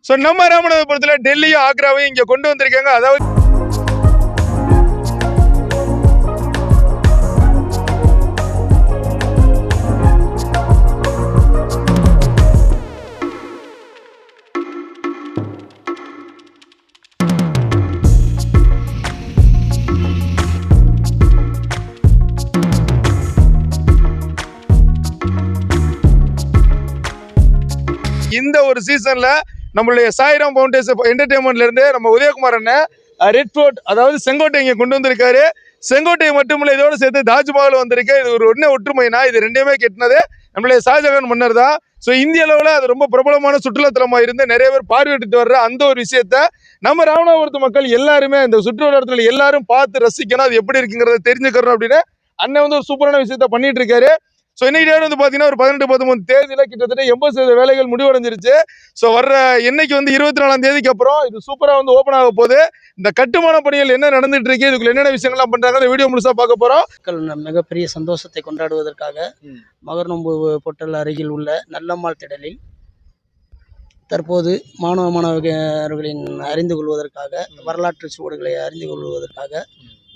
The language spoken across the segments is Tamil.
ஸோ நம்ம ராமநாதபுரத்தில் டெல்லியும் ஆக்ராவையும் இங்கே கொண்டு வந்திருக்காங்க. அதாவது இந்த ஒரு சீசன்ல நம்மளுடைய சாய்ராம் ஃபவுண்டேஷன் என்டர்டைன்மெண்ட்ல இருந்து நம்ம உதயகுமார் அண்ணன் ரெட் ஃபோர்ட் அதாவது செங்கோட்டை இங்க கொண்டு வந்திருக்காரு. செங்கோட்டை மட்டுமில்ல, இதோட சேர்த்து தாஜ்மஹால் வந்திருக்கு. இது ஒரு ஒற்றுமைனா இது ரெண்டுமே கெட்டினது நம்மளுடைய ஷாஜகான் மன்னர் தான். ஸோ இந்திய அளவில் அது ரொம்ப பிரபலமான சுற்றுலாத்தலமாக இருந்து நிறைய பேர் பார்வையிட்டு வர்ற அந்த ஒரு விஷயத்த நம்ம ராமநாதபுரத்து மக்கள் எல்லாருமே இந்த சுற்றுலாத்தலத்துல எல்லாரும் பார்த்து ரசிக்கணும், அது எப்படி இருக்குங்கிறத தெரிஞ்சுக்கிறோம் அப்படின்னு அண்ணன் வந்து ஒரு சூப்பரான விஷயத்த பண்ணிட்டு இருக்காரு. ஸோ இன்னைக்கு வந்து பார்த்தீங்கன்னா ஒரு 18-13 தேதியில கிட்டத்தட்ட 80% வேலைகள் முடிவடைஞ்சிருச்சு. ஸோ வர்ற என்னைக்கு வந்து 24ஆம் தேதிக்கு அப்புறம் இது சூப்பராக வந்து ஓப்பன் ஆக போகுது. இந்த கட்டுமான பணிகள் என்ன நடந்துட்டு இருக்கு, இதுக்குள்ள என்னென்ன விஷயங்கள்லாம் பண்றாங்க, இந்த வீடியோ முழுசா பார்க்க போறோம். மக்கள் மிகப்பெரிய சந்தோஷத்தை கொண்டாடுவதற்காக மகர்நொம்பு பொட்டல் அருகில் உள்ள நல்லம்மாள் திடலில் தற்போது மாணவர்களின் அறிந்து கொள்வதற்காக வரலாற்று சுவடுகளை அறிந்து கொள்வதற்காக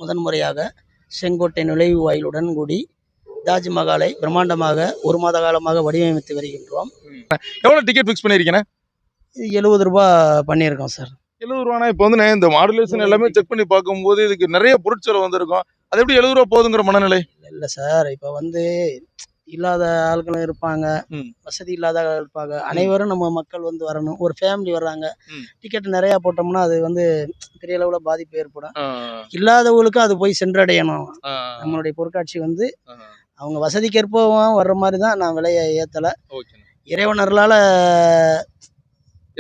முதன்முறையாக செங்கோட்டை நுழைவு வாயிலுடன் கூடி தாஜ்மஹாலை பிரம்மாண்டமாக 1 மாத காலமாக வடிவமைத்து வருகின்றோம். எவ்வளோ டிக்கெட் ஃபிக்ஸ் பண்ணியிருக்கீங்க? 70 ரூபா பண்ணியிருக்கோம் சார். 70 ரூபானா இப்போ வந்து இந்த மாடுலேஷன் எல்லாமே செக் பண்ணி பார்க்கும்போது இதுக்கு நிறைய பொருட்செலவு வந்திருக்கும். அது எப்படி 70 ரூபா போகுதுங்கிற மனநிலை? இல்லை சார், இப்போ வந்து இல்லாத ஆட்களும் இருப்பாங்க, வசதி இல்லாத ஆட்கள் இருப்பாங்க. அனைவரும் நம்ம மக்கள் வந்து வரணும். ஒரு ஃபேமிலி வர்றாங்க, டிக்கெட் நிறையா போட்டோம்னா அது வந்து பெரிய அளவில் பாதிப்பு ஏற்படும். இல்லாதவங்களுக்கு அது போய் சென்றடையணும். நம்மளுடைய பொருட்காட்சி வந்து அவங்க வசதிக்கேற்பவும் வர்ற மாதிரி தான் நான் விலையை ஏற்றலை. இறைவனர்களால்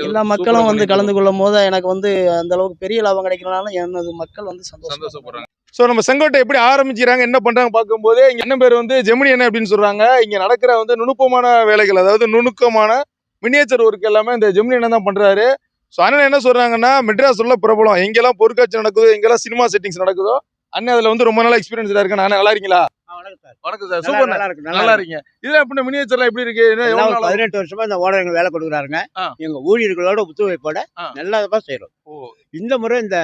எல்லா மக்களும் வந்து கலந்து கொள்ளும் போது எனக்கு வந்து அந்த அளவுக்கு பெரிய லாபம் கிடைக்கிறனால எனது மக்கள் வந்து சந்தோஷப்படுறாங்க. ஸோ நம்ம செங்கோட்டை எப்படி ஆரம்பிக்கிறாங்க, என்ன பண்றாங்க பார்க்கும்போது இங்க என்ன பேர் வந்து ஜெமினி என்ன அப்படின்னு சொல்றாங்க. இங்க நடக்கிற வந்து நுணுக்கமான வேலைகள், அதாவது நுணுக்கமான மினியேச்சர் ஒர்க் எல்லாமே இந்த ஜெமினி என்ன தான் பண்றாரு. ஸோ அண்ணன் என்ன சொல்றாங்கன்னா, மெட்ராஸ் உள்ள பிரபலம், எங்கெல்லாம் பொருட்காட்சி நடக்குதோ, எங்கெல்லாம் சினிமா செட்டிங்ஸ் நடக்குதோ அண்ணன் அதுல வந்து ரொம்ப நாளா எக்ஸ்பீரியன்ஸ் இருக்கு. நான் நல்லா இருக்கீங்களா? வணக்கம் சார். சூப்பர், நல்லா இருக்கீங்க. இதெல்லாம் எப்படி மினியேச்சர்லாம் எப்படி இருக்கு? 18 வருஷமா இந்த ஓனர்கள் வேலை கொடுக்குறாருங்க. எங்க ஊழியர்களோட ஒத்துழைப்போட நல்லதா செய்யறோம். இந்த முறை இந்த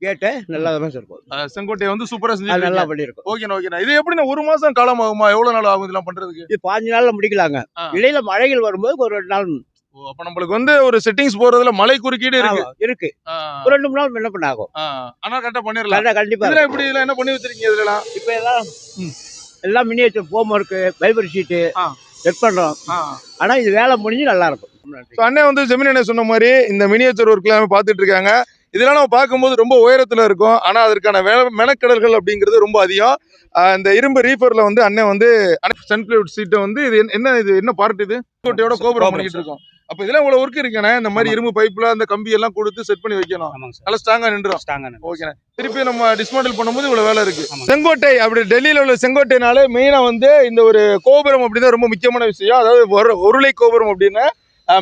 கேட்டை நல்லதா இருக்கும். செங்கோட்டையை வந்து சூப்பரா செஞ்சு நல்லா பண்ணிருக்கோம். ஓகேண்ணா. இது எப்படி 1 மாசம் காலம் ஆகுமா, எவ்வளவு நாள் ஆகும் இதெல்லாம் பண்றதுக்கு? இது 15 நாள்ல முடிக்கலாங்க. இடையில மழைகள் வரும்போது ஒரு 2 நாள். அப்ப நம்மளுக்கு வந்து ஒரு செட்டிங்ஸ் போறதுல மழை குறுக்கீடு இருக்கு. ஒரு 2 நாள் என்ன பண்ண ஆகும். ஆனா கரெக்டா பண்ணிரலாம். கண்டிப்பா. இதெல்லாம் எப்படி இதெல்லாம் என்ன பண்ணி வச்சிருக்கீங்க? இதெல்லாம் இப்ப எல்லாம் miniature foam work, fibre sheet set பண்றோம். ஆனா இது வேலை முடிஞ்சு நல்லா இருக்கும். அண்ணன் வந்து ஜெமினி அண்ணன் சொன்ன மாதிரி இந்த மினியேச்சர் ஒர்க் எல்லாம் பார்த்துட்டு இருக்காங்க. இதெல்லாம் நம்ம பார்க்கும்போது ரொம்ப உயரத்துல இருக்கும். ஆனா அதற்கான மெனக்கடல்கள் அப்படிங்கிறது ரொம்ப அதிகம். இந்த இரும்பு ரீஃபர்ல வந்து அண்ணன் வந்து சன்பிளைவுட் சீட்டை வந்து இது என்ன பார்ட், இது கோட்டையோட கோபுரம் பண்ணிட்டு இருக்கோம். அப்ப இதெல்லாம் இவ்வளவு ஒர்க் இருக்குண்ணே. இந்த மாதிரி இரும்பு பைப்ல அந்த கம்பி எல்லாம் கொடுத்து செட் பண்ணி வைக்கணும். நல்லா ஸ்ட்ராங்கா நின்றுடும். ஓகே, திருப்பி நம்ம டிஸ்மேண்டில் பண்ணும்போது இவ்வளவு வேலை இருக்கு. செங்கோட்டை அப்படி டெல்லியில உள்ள செங்கோட்டைனாலே மெயினா வந்து இந்த ஒரு கோபுரம் அப்படிதான் ரொம்ப முக்கியமான விஷயம். அதாவது உருளை கோபுரம் அப்படின்னு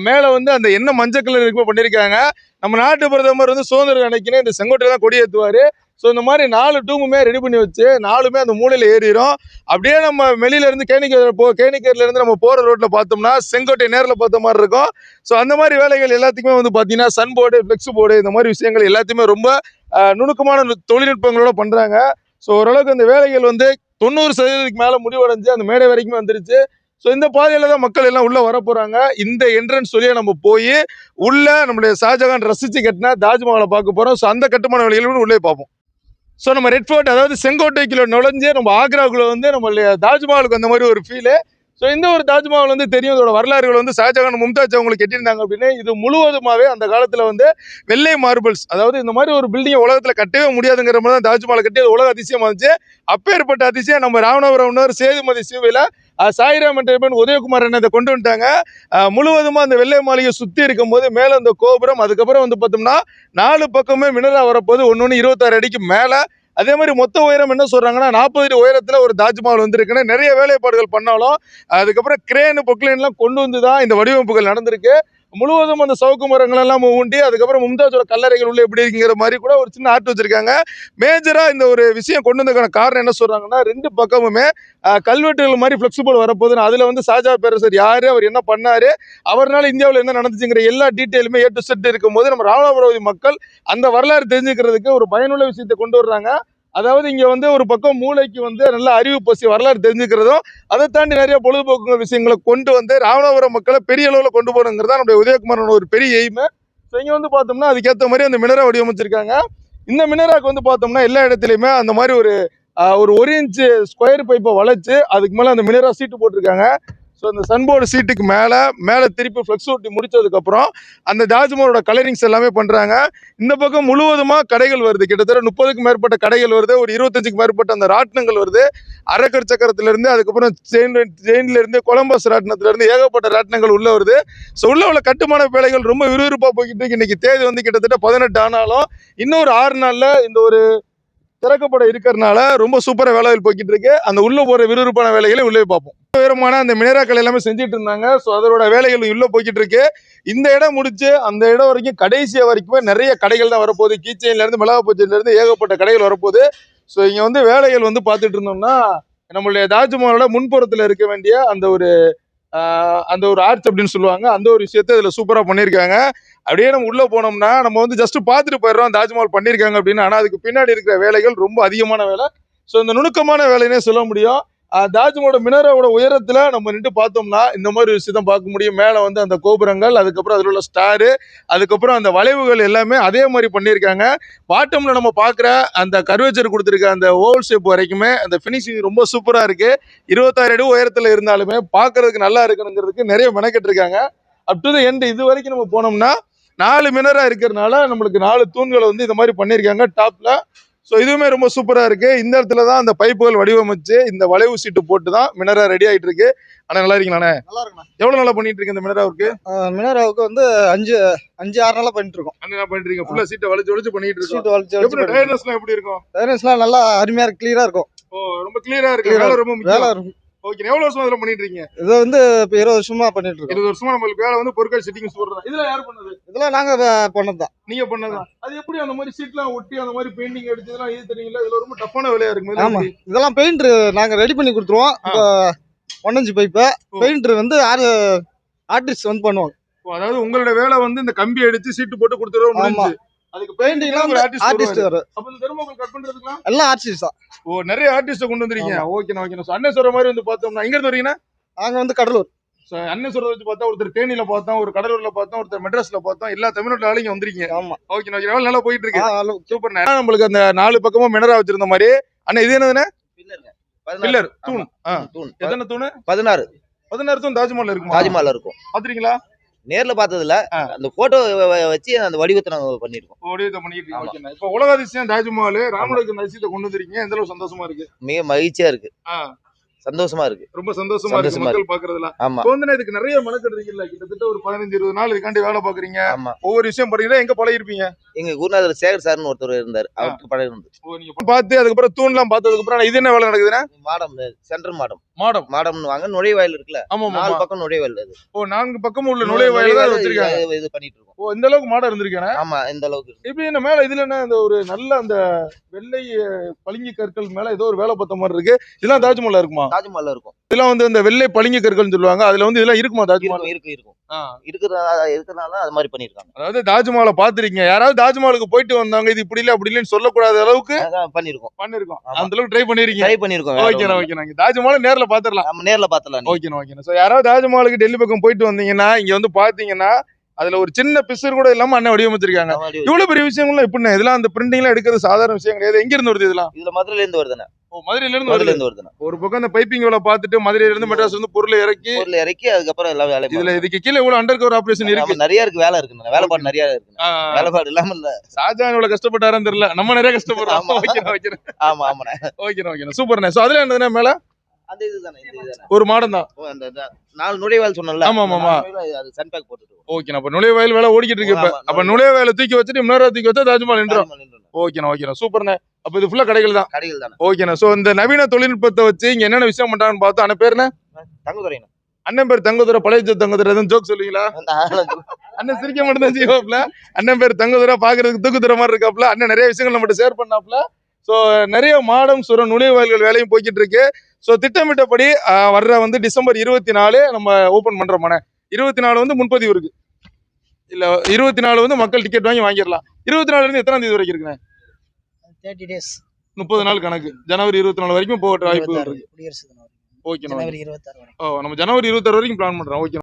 மேல வந்து அந்த என்ன மஞ்சள் கலர் இருக்கு பண்ணிருக்காங்க. நம்ம நாட்டு பிரதமர் வந்து சுதந்திர அன்னைக்குன்னு இந்த செங்கோட்டை தான் கொடி ஏற்றுவாரு. ஸோ இந்த மாதிரி 4 டூமுமே ரெடி பண்ணி வச்சு 4மே அந்த மூலையில ஏறிடும். அப்படியே நம்ம வெளியில இருந்து கேணிக்கேர்ல இருந்து நம்ம போற ரோட்ல பார்த்தோம்னா செங்கோட்டை நேரில் பார்த்த மாதிரி இருக்கும். ஸோ அந்த மாதிரி வேலைகள் எல்லாத்துக்குமே வந்து பார்த்தீங்கன்னா சன் போர்டு, ஃபிளெக்ஸ் போர்டு, இந்த மாதிரி விஷயங்கள் எல்லாத்தையுமே ரொம்ப நுணுக்கமான தொழில்நுட்பங்களோட பண்றாங்க. ஸோ ஓரளவுக்கு அந்த வேலைகள் வந்து 90% மேல முடிவடைஞ்சு அந்த மேடை வரைக்குமே வந்துருச்சு. ஸோ இந்த பாதையில தான் மக்கள் எல்லாம் உள்ள வர போறாங்க. இந்த என்ட்ரன்ஸ் வழியா நம்ம போய் உள்ள நம்மளுடைய ஷாஜகான் ரசிச்சு கட்டினா தாஜ்மஹாலை பார்க்க போறோம். ஸோ அந்த கட்டுமான வேலைகளும் உள்ளே பார்ப்போம். ஸோ நம்ம ரெட் ஃபோர்ட் அதாவது செங்கோட்டைக்குள்ள நுழைஞ்சு நம்ம ஆக்ராவுக்குள்ள வந்து நம்மளுடைய தாஜ்மஹாலுக்கு அந்த மாதிரி ஒரு ஃபீலு. ஸோ இந்த ஒரு தாஜ்மஹால் வந்து தெரியும், இதோட வரலாறுகள் வந்து ஷாஜகான், மும்தாஜ் அவங்களுக்கு கட்டியிருந்தாங்க அப்படின்னு. இது முழுவதுமாவே அந்த காலத்துல வந்து வெள்ளை மார்பிள்ஸ், அதாவது இந்த மாதிரி ஒரு பில்டிங்கை உலகத்துல கட்டவே முடியாதுங்கிற மாதிரி தான் தாஜ்மஹாலை கட்டி அது உலக அதிசயமா இருந்துச்சு. அப்பேற்பட்ட அதிசயம் நம்ம ராமநாதபுரம் சேதுமதி சிவையில சாய்ராம் என்டர்டைன்மெண்ட் உதயகுமார் என்ன இதை கொண்டு வந்துட்டாங்க. முழுவதுமா அந்த வெள்ளை மாளிகை சுத்தி இருக்கும் போது மேல அந்த கோபுரம், அதுக்கப்புறம் வந்து பார்த்தோம்னா 4 பக்கமே மினரா வரப்போது, ஒன்னொன்னு 26 அடிக்கு மேல. அதே மாதிரி மொத்த உயரம் என்ன சொல்றாங்கன்னா 40 அடி உயரத்துல ஒரு தாஜ்மஹால் வந்திருக்குன்னு நிறைய வேலைப்பாடுகள் பண்ணாலும் அதுக்கப்புறம் கிரேனு பொக்லைன்லாம் கொண்டு வந்து தான் இந்த வடிவமைப்புகள் நடந்திருக்கு. முழுவதும் அந்த சவுக்கு மரங்கள் எல்லாம் ஊண்டி அதுக்கப்புறம் மும்தாஜோட கல்லறைகள் உள்ள எப்படி இருக்குங்கிற மாதிரி கூட ஒரு சின்ன ஆர்ட் வச்சிருக்காங்க. மேஜரா இந்த ஒரு விஷயம் கொண்டு வந்ததுக்கான காரணம் என்ன சொல்றாங்கன்னா, ரெண்டு பக்கமுமே கல்வெட்டுகள் மாதிரி ஃபிளெக்சிபிள் வரப்போகுது. அதுல வந்து ஷாஜா பேரரசர் யாரு, அவர் என்ன பண்ணாரு, அவர்னால இந்தியாவில் என்ன நடந்துச்சுங்கிற எல்லா டீட்டெயிலுமே ஏ டு செட் இருக்கும்போது நம்ம ராமநாதபுரம் மக்கள் அந்த வரலாறு தெரிஞ்சுக்கிறதுக்கு ஒரு பயனுள்ள விஷயத்தை கொண்டு வர்றாங்க. அதாவது இங்க வந்து ஒரு பக்கம் மூளைக்கு வந்து நல்ல அறிவு பசி வரலாறு தெரிஞ்சுக்கிறதும், அதை தாண்டி நிறைய பொழுதுபோக்கு விஷயங்களை கொண்டு வந்து ராமநாதபுரம் மக்களை பெரிய அளவில் கொண்டு போகணுங்கிறது தான் நம்முடைய உதயகுமாரோட ஒரு பெரிய எய்மு. ஸோ இங்க வந்து பார்த்தோம்னா அதுக்கேற்ற மாதிரி அந்த மினரா வடிவமைச்சிருக்காங்க. இந்த மினராக்கு வந்து பார்த்தோம்னா எல்லா இடத்துலையுமே அந்த மாதிரி ஒரு 1 இன்ச் ஸ்கொயர் பைப்பை வளைச்சு அதுக்கு மேலே அந்த மினரா சீட்டு போட்டிருக்காங்க. ஸோ அந்த சன்போர்டு சீட்டுக்கு மேலே திருப்பி ஃப்ளெக்ஸ் ஒட்டி முடிச்சதுக்கப்புறம் அந்த தாஜ்மஹாலோட கலரிங்ஸ் எல்லாமே பண்ணுறாங்க. இந்த பக்கம் முழுவதுமாக கடைகள் வருது. கிட்டத்தட்ட 30க்கும் மேற்பட்ட கடைகள் வருது. ஒரு 25க்கும் மேற்பட்ட அந்த ராட்டினங்கள் வருது. அரக்கர் சக்கரத்திலேருந்து அதுக்கப்புறம் செயின்லேருந்து கொலம்பஸ் ராட்டினத்துலேருந்து ஏகப்பட்ட ராட்டினங்கள் உள்ளே வருது. ஸோ உள்ள கட்டுமான வேலைகள் ரொம்ப விறுவிறுப்பாக போய்கிட்டு இருக்கு. இன்னைக்கு தேதி வந்து கிட்டத்தட்ட 18 ஆனாலும் இன்னும் ஒரு 6 நாளில் இந்த ஒரு திறக்கப்பட இருக்கிறதுனால ரொம்ப சூப்பராக வேலைகள் போய்கிட்டு இருக்கு. அந்த உள்ள போகிற விறுவிறுப்பான வேலைகளை உள்ளே பார்ப்போம். உயரமான அந்த மினராக்கள் எல்லாமே செஞ்சுட்டு இருந்தாங்க. ஸோ அதோட வேலைகள் உள்ள போய்கிட்டு இருக்கு. இந்த இடம் முடிச்சு அந்த இடம் வரைக்கும் கடைசியா வரைக்குமே நிறைய கடைகள் தான் வரப்போகுது. கீச்சைன்ல இருந்து மிளகாப்பூச்சில இருந்து ஏகப்பட்ட கடைகள் வரப்போகுது. ஸோ இங்க வந்து வேலைகள் வந்து பார்த்துட்டு இருந்தோம்னா நம்மளுடைய தாஜ்மஹாலோட முன்புறத்தில் இருக்க வேண்டிய அந்த ஒரு ஆர்ச் அப்படின்னு சொல்லுவாங்க, அந்த ஒரு விஷயத்த இதுல சூப்பரா பண்ணியிருக்காங்க. அப்படியே நம்ம உள்ள போனோம்னா நம்ம வந்து ஜஸ்ட் பார்த்துட்டு போயிடுறோம் தாஜ்மஹால் பண்ணியிருக்காங்க அப்படின்னு. ஆனா அதுக்கு பின்னாடி இருக்கிற வேலைகள் ரொம்ப அதிகமான வேலை. ஸோ இந்த நுணுக்கமான வேலைன்னே சொல்ல முடியும். தாஜ்மஹாலோட மினராவோட உயரத்துல நம்ம நின்று பார்த்தோம்னா இந்த மாதிரி விஷயத்தை பார்க்க முடியும். மேலே வந்து அந்த கோபுரங்கள், அதுக்கப்புறம் அதில் உள்ள ஸ்டாரு, அதுக்கப்புறம் அந்த வளைவுகள் எல்லாமே அதே மாதிரி பண்ணியிருக்காங்க. பாட்டம்ல நம்ம பார்க்குற அந்த கர்வேச்சர் கொடுத்துருக்க அந்த ஓவல் ஷேப் வரைக்குமே அந்த ஃபினிஷிங் ரொம்ப சூப்பரா இருக்கு. 26 அடி உயரத்துல இருந்தாலுமே பார்க்கறதுக்கு நல்லா இருக்கணுங்கிறதுக்கு நிறைய மெனக்கெட்டு இருக்காங்க. அப் டு த எண்ட் இது வரைக்கும் நம்ம போனோம்னா 4 மினரா இருக்கிறதுனால நம்மளுக்கு 4 தூண்களை வந்து இந்த மாதிரி பண்ணியிருக்காங்க டாப்ல. ஸோ இதுவுமே ரொம்ப சூப்பரா இருக்கு. இந்த இடத்துல தான் அந்த பைப்புகள் வடிவமைச்சு இந்த வளைவு சீட்டு போட்டு தான் மினரா ரெடி ஆயிட்டு இருக்கு. ஆனா நல்லா இருக்கீங்களாண்ணே? நல்லா இருக்குண்ணா. எவ்வளவு நாளா பண்ணிட்டு இருக்கு இந்த மினராவுக்கு? மினராவுக்கு வந்து 5-6 நாளா பண்ணிட்டு இருக்கோம். அண்ணா பண்ணிட்டு இருக்கீங்க. ஃபுல்லா சீட்டை வளைச்சு பண்ணிட்டு இருக்கோம். சீட்டு வளைச்சு எப்படி டயர்னஸ்லாம் எப்படி இருக்கும்? டயர்னஸ்லாம் நல்லா அருமையா இருக்கு, கிளியரா இருக்கும். ஓ ரொம்ப கிளியரா இருக்கு. வேலை ரொம்ப முக்கியம். வேலை இருக்கும். ஓகே, எவ்வளவு வருஷமா இதுல பண்ணிட்டு இருக்கீங்க? இது வந்து இப்போ 20 வருஷமா பண்ணிட்டு இருக்கோம். 20 வருஷமா நம்மளுக்கு வேலை வந்து பொருட்கள் செட்டிங் சொல்றோம். இதெல்லாம் யார் பண்ணது? இதெல்லாம் நாங்க பண்ணதுதான். நீங்க பண்ணதா? அது எப்படி அந்த மாதிரி சீட்லாம் ஒட்டி அந்த மாதிரி பெயிண்டிங் அடிச்சதெல்லாம் இது தெரியுங்களா? இதுல ரொம்ப டஃப்பான வேலையா இருக்கு. ஆமா, இதெல்லாம் பெயிண்டர் நாங்க ரெடி பண்ணி கொடுத்துருவோம். இப்போ 1 இன்ச் பைப்பை பெயிண்டர் வந்து ஆர்டிஸ்ட் வந்து பண்ணுவாங்க. அதாவது உங்களோட வேலை வந்து இந்த கம்பி அடிச்சு சீட்டு போட்டு கொடுத்துருவோம் முடிஞ்சு. அதுக்கு பெயிண்டிங்லாம் ஒரு ஆர்டிஸ்ட் வர. அப்ப இந்த தெர்மோகோல் கட் பண்றதுக்குலாம் எல்லாம் ஆர்டிஸ்ட் தான். ஓ நிறைய ஆர்டிஸ்ட கொண்டு வந்திருக்கீங்க. ஓகேண்ணா ஓகேண்ணா. சோ அண்ணன் சொல்ற மாதிரி வந்து பார்த்தோம்னா எங்க இருந்து வரீங்கன்னா? நாங்க வந்து கடலூர். சோ அண்ணன் சொல்றத வச்சு பார்த்தா ஒருத்தர் தேனியில பார்த்தோம், ஒரு கடலூர்ல பார்த்தோம், ஒருத்தர் மெட்ராஸ்ல பார்த்தோம். எல்லா தமிழ்நாட்டுல ஆளுங்க வந்திருக்கீங்க. ஆமா. ஓகேண்ணா ஓகே. நல்லா போயிட்டு இருக்கு. சூப்பர்ண்ணா. நம்மளுக்கு அந்த 4 பக்கமும் மினரா வச்சிருந்த மாதிரி. அண்ணா இது என்னதுண்ணே? பில்லர் தூண். எத்தனை தூண்? 16 தூண் தாஜ்மஹால் இருக்குமா? தாஜ்மஹால் இருக்கும். பாத்துறீங்களா? நேர்ல பார்த்ததுல அந்த போட்டோ வச்சு அந்த வடிவத்தை நாங்க பண்ணிருக்கோம். வடிவத்தை பண்ணிட்டு இருக்கீங்க. இப்போ உலக அதிசயம் தாஜ்மஹால் ராமனுக்கு அந்த அதிசயத்தை கொண்டு வந்திருக்கீங்க. எந்த அளவுக்கு சந்தோஷமா இருக்கு? மிக மகிழ்ச்சியா இருக்கு, சந்தோஷமா இருக்கு, ரொம்ப சந்தோஷமா இருக்கு மக்கள் பாக்குறதுல. ஆமா. இப்போ வந்து இதுக்கு நிறைய மெனக்கெடுறீங்கல்ல, கிட்டத்தட்ட ஒரு 15-20 நாள் இதுக்காண்டி வேலை பாக்குறீங்க. ஆமா. ஒவ்வொரு விஷயம் பாத்தீங்கன்னா எங்க பழகிருப்பீங்க? எங்க குருநாதர் சேகர் சார்னு ஒருத்தர் இருந்தார், அவருக்கு பழகி இருந்து. நீங்க பார்த்து அதுக்கப்புறம் தூண்லாம் பார்த்ததுக்கு அப்புறம் இது என்ன வேலை நடக்குதுன்னா? மாடம், சென்ட்ரல் மாடம். மாடம் மாடம்னு வாங்க, நுழைவாயில் இருக்குல்ல, ஆமா 4 பக்கம் நுழைவாயில். அது 4 பக்கமும் உள்ள நுழைவாயில் தான் வச்சிருக்காங்க. இது பண்ணிட்டு இருக்கோம். இந்த அளவுக்கு மாடம் இருந்திருக்கேன். ஆமா, இந்த அளவுக்கு. இப்ப என்ன மேல இதுல என்ன இந்த ஒரு நல்ல அந்த வெள்ளை பளிங்கு கற்கள் மேல ஏதோ ஒரு வேலை பார்த்த மாதிரி இருக்கு. இதெல்லாம் தாஜ்மஹால் இருக்குமா? தாஜ்மஹால் இருக்கும். இதெல்லாம் வந்து இந்த வெள்ளை பளிங்கு கற்கள்னு சொல்லுவாங்க. அதுல வந்து இதெல்லாம் இருக்குமா தாஜ்மஹால்? இருக்கும். இருக்கிறதுனால அது மாதிரி பண்ணிருக்காங்க. அதாவது தாஜ்மஹாலை பாத்திருக்கீங்க, யாராவது தாஜ்மஹாலுக்கு போயிட்டு வந்தாங்க இது இப்படி இல்ல அப்படி இல்லன்னு சொல்லக்கூடாத அளவுக்கு பண்ணிருக்கோம். அந்த அளவுக்கு ட்ரை பண்ணிருக்கீங்க. ஓகேண்ணா. தாஜ்மஹால் நேர்ல பாத்துடலாம். நம்ம நேர்ல பாத்துடலாம். ஓகேண்ணா. சோ யாராவது தாஜ்மஹாலுக்கு டெல்லி பக்கம் போயிட்டு வந்தீங்கன்னா இங்க வந்து பாத்தீங்கன்னா அதுல ஒரு சின்ன பிசர் கூட இல்லாம அண்ணன் வடிவமைச்சிருக்காங்க. இவ்வளவு பெரிய விஷயங்கள்லாம் எப்படின்னா இதெல்லாம் அந்த பிரிண்டிங் எல்லாம் எடுக்கிறது சாதாரண விஷயம் கிடையாது. எங்க இருந்து வருது இதெல்லாம்? இதுல மதுரையில இருந்து வருதுண்ணா. மதுரையில இருந்து வருதுண்ணா. ஒரு பக்கம் அந்த பைப்பிங் வேலை பார்த்துட்டு மதுரையில இருந்து மெட்ராஸ் வந்து பொருள் இறக்கி அதுக்கப்புறம் எல்லாம் வேலை. இதுல இதுக்கு கீழே இவ்வளவு அண்டர் கவர் ஆபரேஷன் இருக்கு. நிறைய இருக்கு, வேலை இருக்கு, வேலைப்பாடு நிறைய இருக்கு. வேலைப்பாடு இல்லாம இல்ல. ஷாஜான் இவ்வளவு கஷ்டப்பட்டாரான்னு தெரியல, நம்ம நிறைய கஷ்டப்படுறோம். ஆமா ஆமாண்ணா. ஓகேண்ணா. சூப்பர்ண்ணா. சோ அதுல என்னதுன்னா மேல அந்த இதுதானே, ஒரு மாடம் தான். அந்த 4 நுழைவாயில் சொன்னல. ஆமா. அது சன்பேக் போட்டுட்டு. ஓகேண்ணா. அப்ப நுழைவாயில் வேலை ஓடிக்கிட்டு இருக்கு இப்ப. அப்ப நுழைவாயில தூக்கி வச்சுட்டு மினரா தூக்கி வச்சா தாஜ்மஹால் நின்றோம். ஓகேண்ணா. சூப்பர்ண்ணா. அப்ப இது ஃபுல்லா கடைகள் தான். கடைகள் தானே. ஓகேண்ணா. சோ இந்த நவீன தொழில்நுட்பத்தை வச்சு இங்க என்னென்ன விஷயம் பண்றாங்கன்னு பார்த்தோம். அண்ணன் பேர் என்ன? தங்கதுரைண்ணா. அண்ணன் பேர் தங்கதுரை, பழைய தங்கதுரை, எதுவும் ஜோக் சொல்லுவீங்களா? அண்ணன் சிரிக்க மட்டும் தான் செய்வாப்ல. அண்ணன் பேர் தங்கதுரை, பாக்குறதுக்கு தூக்குதுற மாதிரி இருக்காப்ல. அண்ணன் நிறைய விஷயங்கள் நம்மகிட்ட ஷேர் பண்ணாப்ல. ஸோ நிறைய மாடம் சுரம் நுழைவாயில்கள் வேலையும் போய்கிட்டு இருக்கு. ஸோ திட்டமிட்டபடி வர்ற வந்து டிசம்பர் 24 நம்ம ஓபன் பண்றோம். 24 வந்து முன்பதிவு இருக்கு. இல்ல 24 வந்து மக்கள் டிக்கெட் வாங்கிடலாம். 24 இருந்து எத்தனாம் தேதி வரைக்கும் இருக்குண்ணே? 30 days 30 நாள் கணக்கு. ஜனவரி 24 வரைக்கும் போக வாய்ப்பு இருக்கு. குடியரசு தினம் ஓகே ஜனவரி 26 வரைக்கும். நம்ம ஜனவரி 26 வரைக்கும் பிளான் பண்றோம். ஓகே.